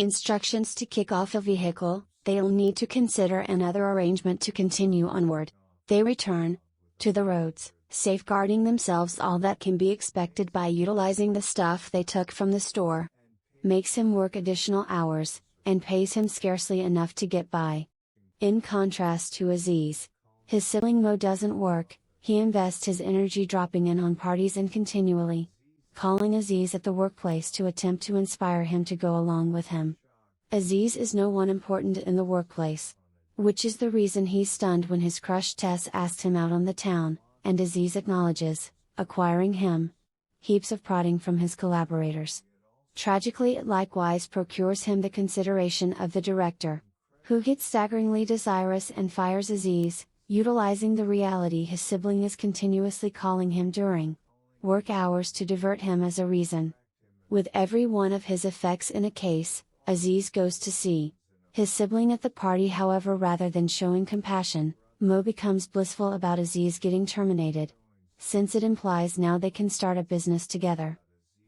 Instructions to kick off a vehicle: they'll need to consider another arrangement to continue onward. They return to the roads, safeguarding themselves all that can be expected by utilizing the stuff they took from the store. Makes him work additional hours, and pays him scarcely enough to get by. In contrast to Aziz, his sibling Mo doesn't work. He invests his energy dropping in on parties and continually calling Aziz at the workplace to attempt to inspire him to go along with him. Aziz is no one important in the workplace, which is the reason he's stunned when his crush Tess asks him out on the town, and Aziz acknowledges acquiring him. Heaps of prodding from his collaborators. Tragically, it likewise procures him the consideration of the director, who gets staggeringly desirous and fires Aziz, utilizing the reality his sibling is continuously calling him during work hours to divert him as a reason. With every one of his effects in a case, Aziz goes to see his sibling at the party. However, rather than showing compassion, Mo becomes blissful about Aziz getting terminated, since it implies now they can start a business together.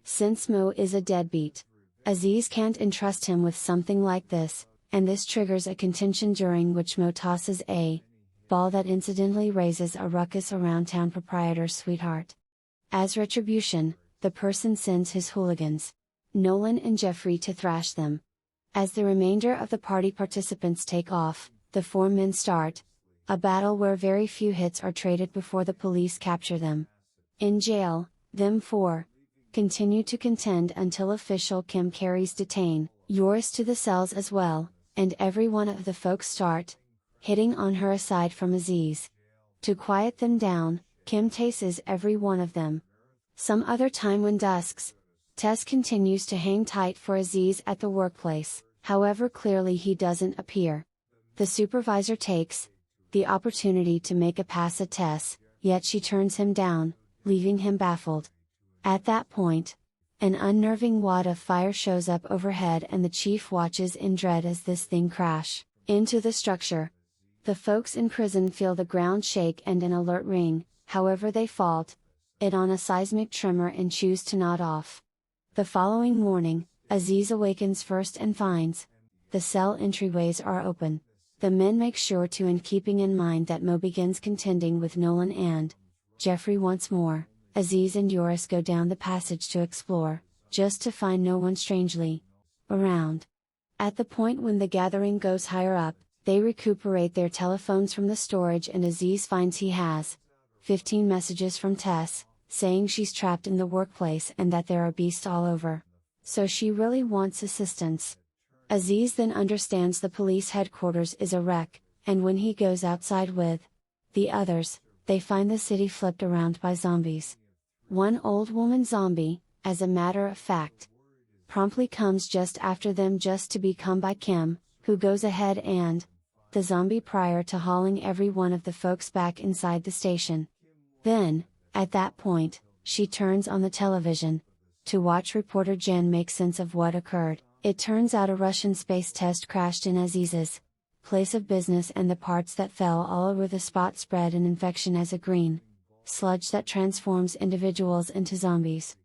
Since Mo is a deadbeat, Aziz can't entrust him with something like this, and this triggers a contention during which Mo tosses a ball that incidentally raises a ruckus around town proprietor's sweetheart. As retribution, the person sends his hooligans, Nolan and Jeffrey, to thrash them. As the remainder of the party participants take off, the four men start a battle where very few hits are traded before the police capture them. In jail, them four continue to contend until official Kim carries detain Yoris to the cells as well, and every one of the folks start hitting on her aside from Aziz. To quiet them down, Kim tases every one of them. Some other time when dusks, Tess continues to hang tight for Aziz at the workplace, however clearly he doesn't appear. The supervisor takes the opportunity to make a pass at Tess, yet she turns him down, leaving him baffled. At that point, an unnerving wad of fire shows up overhead and the chief watches in dread as this thing crash into the structure. The folks in prison feel the ground shake and an alert ring, however they fault it on a seismic tremor and choose to nod off. The following morning, Aziz awakens first and finds the cell entryways are open. The men make sure to, in keeping in mind that Mo begins contending with Nolan and Jeffrey once more, Aziz and Yoris go down the passage to explore, just to find no one strangely around. At the point when the gathering goes higher up, they recuperate their telephones from the storage and Aziz finds he has 15 messages from Tess, saying she's trapped in the workplace and that there are beasts all over. So she really wants assistance. Aziz then understands the police headquarters is a wreck, and when he goes outside with the others, they find the city flipped around by zombies. One old woman zombie, as a matter of fact, promptly comes just after them just to be come by Kim, who goes ahead and the zombie prior to hauling every one of the folks back inside the station. Then, at that point, she turns on the television to watch reporter Jen make sense of what occurred. It turns out a Russian space test crashed in Aziz's place of business and the parts that fell all over the spot spread an infection as a green sludge that transforms individuals into zombies.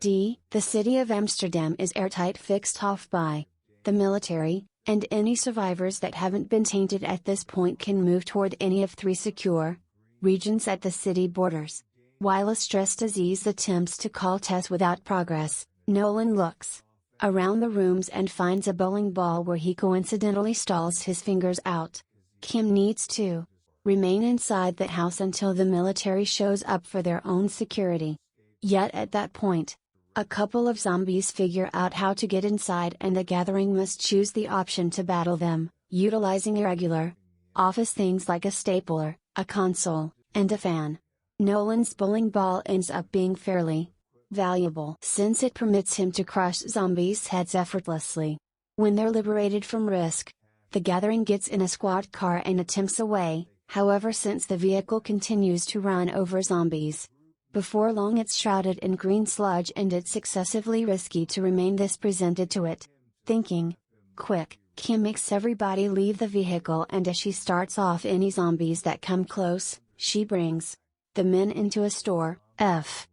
The city of Amsterdam is airtight, fixed off by the military, and any survivors that haven't been tainted at this point can move toward any of 3 secure regions at the city borders. While a stressed Aziz attempts to call Tess without progress, Nolan looks around the rooms and finds a bowling ball where he coincidentally stalls his fingers out. Kim needs to remain inside that house until the military shows up for their own security. Yet at that point, a couple of zombies figure out how to get inside and the gathering must choose the option to battle them, utilizing irregular office things like a stapler, a console, and a fan. Nolan's bowling ball ends up being fairly valuable since it permits him to crush zombies' heads effortlessly. When they're liberated from risk, the gathering gets in a squad car and attempts away, however since the vehicle continues to run over zombies, before long it's shrouded in green sludge and it's excessively risky to remain this presented to it. Thinking quick, Kim makes everybody leave the vehicle and as she starts off any zombies that come close, she brings the men into a store.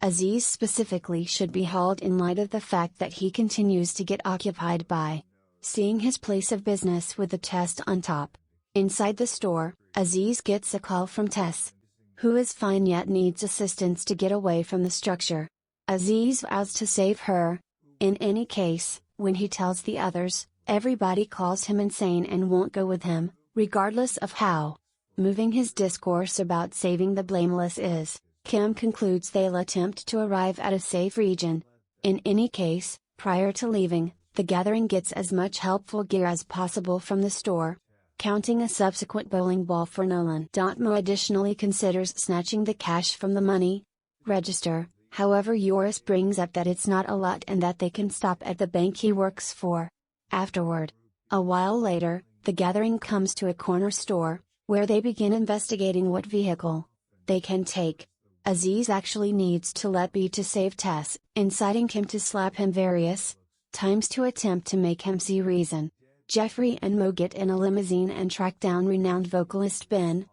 Aziz specifically should be hauled in light of the fact that he continues to get occupied by seeing his place of business with the test on top. Inside the store, Aziz gets a call from Tess, who is fine yet needs assistance to get away from the structure. Aziz vows to save her. In any case, when he tells the others, everybody calls him insane and won't go with him, regardless of how moving his discourse about saving the blameless is. Kim concludes they'll attempt to arrive at a safe region. In any case, prior to leaving, the gathering gets as much helpful gear as possible from the store, counting a subsequent bowling ball for Nolan. Mo additionally considers snatching the cash from the money register, however Joris brings up that it's not a lot and that they can stop at the bank he works for. Afterward, a while later, the gathering comes to a corner store, where they begin investigating what vehicle they can take. Aziz actually needs to let be to save Tess, inciting Kim to slap him various times to attempt to make him see reason. Jeffrey and Mo get in a limousine and track down renowned vocalist Ben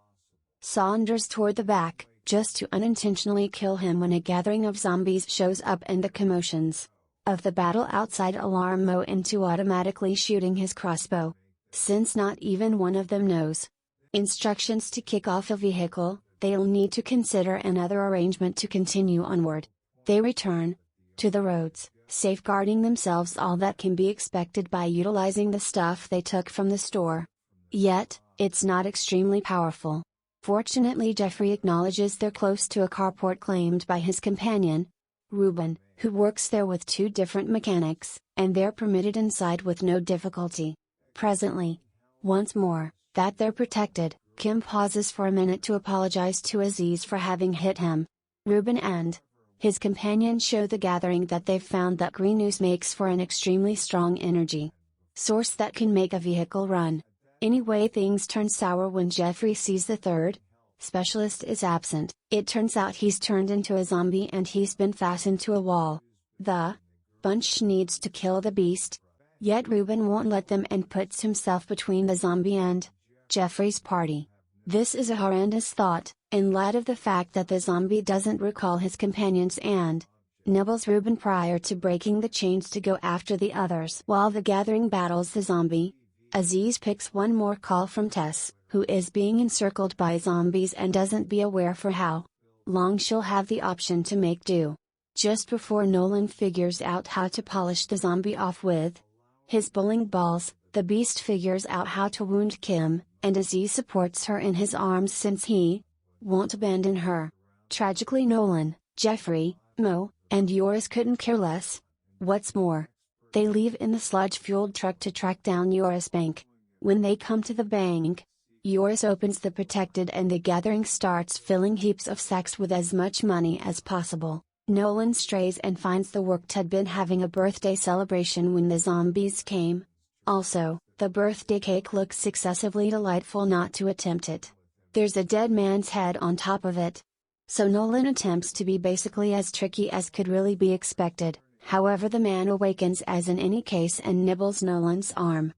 Saunders toward the back, just to unintentionally kill him when a gathering of zombies shows up and the commotions of the battle outside alarm Mo into automatically shooting his crossbow, since not even one of them knows instructions to kick off a vehicle. They'll need to consider another arrangement to continue onward. They return to the roads, safeguarding themselves all that can be expected by utilizing the stuff they took from the store. Yet, it's not extremely powerful. Fortunately, Jeffrey acknowledges they're close to a carport claimed by his companion, Ruben, who works there with two different mechanics, and they're permitted inside with no difficulty. Presently, once more, that they're protected, Kim pauses for a minute to apologize to Aziz for having hit him. Ruben and his companion show the gathering that they've found that green ooze makes for an extremely strong energy source that can make a vehicle run. Anyway, things turn sour when Jeffrey sees the third specialist is absent. It turns out he's turned into a zombie and he's been fastened to a wall. The bunch needs to kill the beast, yet Ruben won't let them and puts himself between the zombie and Jeffrey's party. This is a horrendous thought, in light of the fact that the zombie doesn't recall his companions and nibbles Ruben prior to breaking the chains to go after the others. While the gathering battles the zombie, Aziz picks one more call from Tess, who is being encircled by zombies and doesn't be aware for how long she'll have the option to make do. Just before Nolan figures out how to polish the zombie off with his bowling balls, the beast figures out how to wound Kim, and Aziz supports her in his arms since he won't abandon her. Tragically, Nolan, Jeffrey, Mo, and Joris couldn't care less. What's more, they leave in the sludge-fueled truck to track down Joris' bank. When they come to the bank, Joris opens the protected and the gathering starts filling heaps of sacks with as much money as possible. Nolan strays and finds the worked had been having a birthday celebration when the zombies came. Also, the birthday cake looks excessively delightful not to attempt it. There's a dead man's head on top of it. So Nolan attempts to be basically as tricky as could really be expected, however the man awakens as in any case and nibbles Nolan's arm.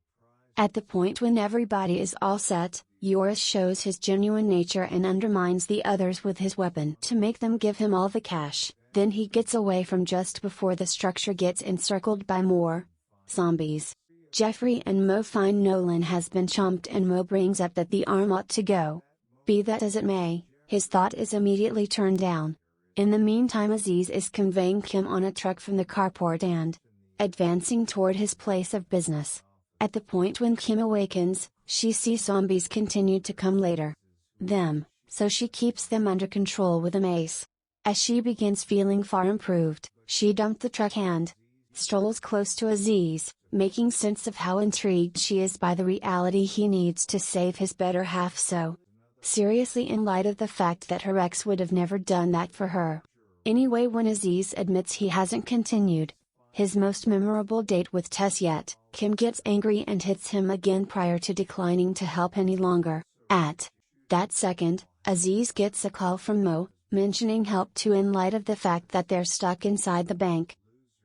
At the point when everybody is all set, Joris shows his genuine nature and undermines the others with his weapon to make them give him all the cash. Then he gets away from just before the structure gets encircled by more zombies. Jeffrey and Mo find Nolan has been chomped and Mo brings up that the arm ought to go. Be that as it may, his thought is immediately turned down. In the meantime, Aziz is conveying Kim on a truck from the carport and advancing toward his place of business. At the point when Kim awakens, she sees zombies continue to come later. So she keeps them under control with a mace. As she begins feeling far improved, she dumped the truck and strolls close to Aziz, making sense of how intrigued she is by the reality he needs to save his better half so seriously in light of the fact that her ex would have never done that for her. Anyway, when Aziz admits he hasn't continued his most memorable date with Tess yet, Kim gets angry and hits him again prior to declining to help any longer. At that second, Aziz gets a call from Mo, mentioning help too in light of the fact that they're stuck inside the bank.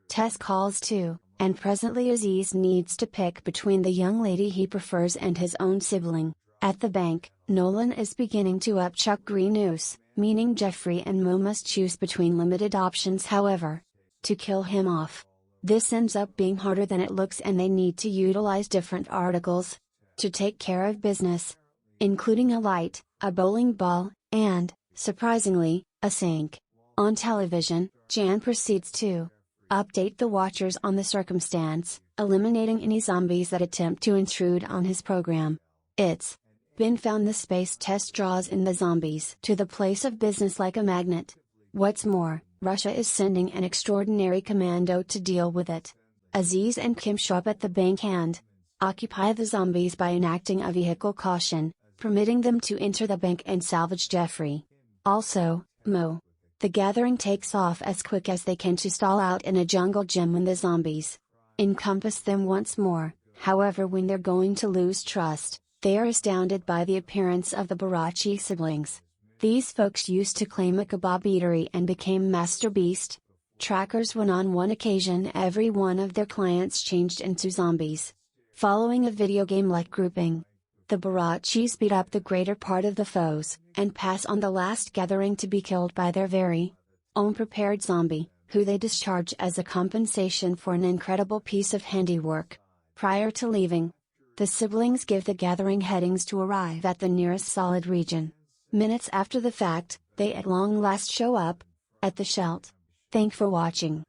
Tess calls too, and presently Aziz needs to pick between the young lady he prefers and his own sibling. At the bank, Nolan is beginning to upchuck green ooze, meaning Jeffrey and Mo must choose between limited options however, to kill him off. This ends up being harder than it looks, and they need to utilize different articles to take care of business, including a light, a bowling ball, and, surprisingly, a sink. On television, Jan proceeds to update the watchers on the circumstance, eliminating any zombies that attempt to intrude on his program. It's been found the space test draws in the zombies to the place of business like a magnet. What's more, Russia is sending an extraordinary commando to deal with it. Aziz and Kim show up at the bank and occupy the zombies by enacting a vehicle caution, permitting them to enter the bank and salvage Jeffrey. Also, Mo. The gathering takes off as quick as they can to stall out in a jungle gym when the zombies encompass them once more. However, when they're going to lose trust, they are astounded by the appearance of the Barachi siblings. These folks used to claim a kebab eatery and became master beast trackers when on one occasion every one of their clients changed into zombies. Following a video game-like grouping, the Barachis beat up the greater part of the foes, and pass on the last gathering to be killed by their very own prepared zombie, who they discharge as a compensation for an incredible piece of handiwork. Prior to leaving, the siblings give the gathering headings to arrive at the nearest solid region. Minutes after the fact, they at long last show up at the Schelt. Thank for watching.